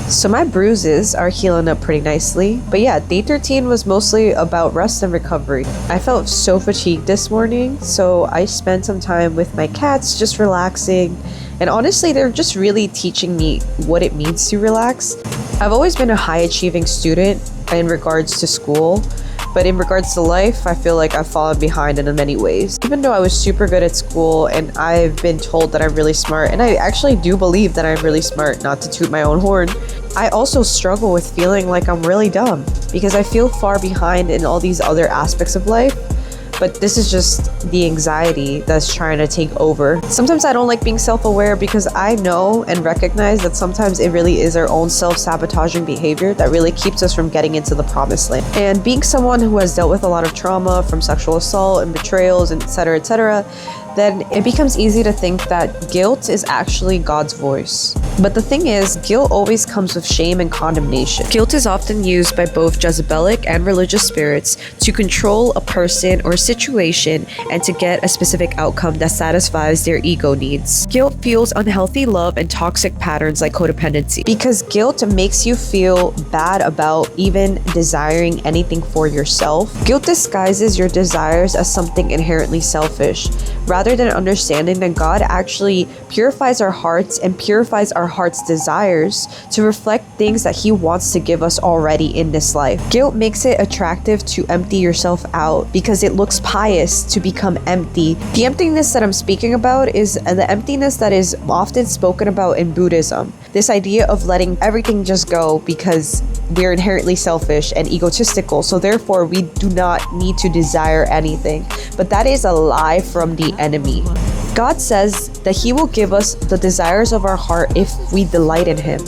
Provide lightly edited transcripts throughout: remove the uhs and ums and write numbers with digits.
So my bruises are healing up pretty nicely. But yeah, day 13 was mostly about rest and recovery. I felt so fatigued this morning, so I spent some time with my cats just relaxing. And honestly, they're just really teaching me what it means to relax. I've always been a high achieving student in regards to school, but in regards to life, I feel like I've fallen behind in many ways. Even though I was super good at school and I've been told that I'm really smart, and I actually do believe that I'm really smart, not to toot my own horn, I also struggle with feeling like I'm really dumb because I feel far behind in all these other aspects of life. But this is just the anxiety that's trying to take over. Sometimes I don't like being self-aware because I know and recognize that sometimes it really is our own self-sabotaging behavior that really keeps us from getting into the promised land. And being someone who has dealt with a lot of trauma from sexual assault and betrayals, etc., then it becomes easy to think that guilt is actually God's voice. But the thing is, guilt always comes with shame and condemnation. Guilt is often used by both jezebelic and religious spirits to control a person or situation and to get a specific outcome that satisfies their ego needs. Guilt fuels unhealthy love and toxic patterns like codependency, because guilt makes you feel bad about even desiring anything for yourself. Guilt disguises your desires as something inherently selfish, rather than understanding that God actually purifies our hearts and purifies our heart's desires to reflect things that He wants to give us already in this life. Guilt makes it attractive to empty yourself out because it looks pious to become empty. The emptiness that I'm speaking about is the emptiness that is often spoken about in Buddhism. This idea of letting everything just go because we're inherently selfish and egotistical, so therefore we do not need to desire anything. But that is a lie from the enemy. God says that He will give us the desires of our heart if we delight in Him.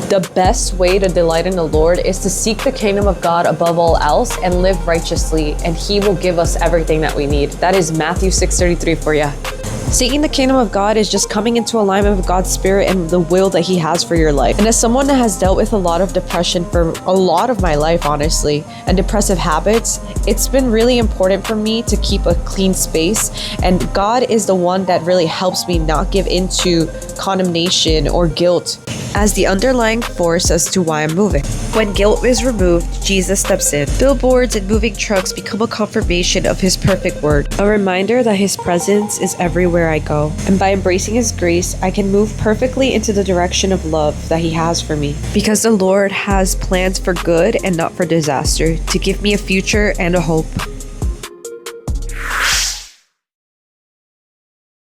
The best way to delight in the Lord is to seek the kingdom of God above all else and live righteously, and He will give us everything that we need. That is Matthew 6:33 for you. Seeking the kingdom of God is just coming into alignment with God's spirit and the will that He has for your life. And as someone that has dealt with a lot of depression for a lot of my life, honestly, and depressive habits, it's been really important for me to keep a clean space. And God is the one that really helps me not give into condemnation or guilt as the underlying force as to why I'm moving. When guilt is removed, Jesus steps in. Billboards and moving trucks become a confirmation of His perfect word, a reminder that His presence is everywhere I go. And by embracing His grace, I can move perfectly into the direction of love that He has for me. Because the Lord has plans for good and not for disaster, to give me a future and a hope.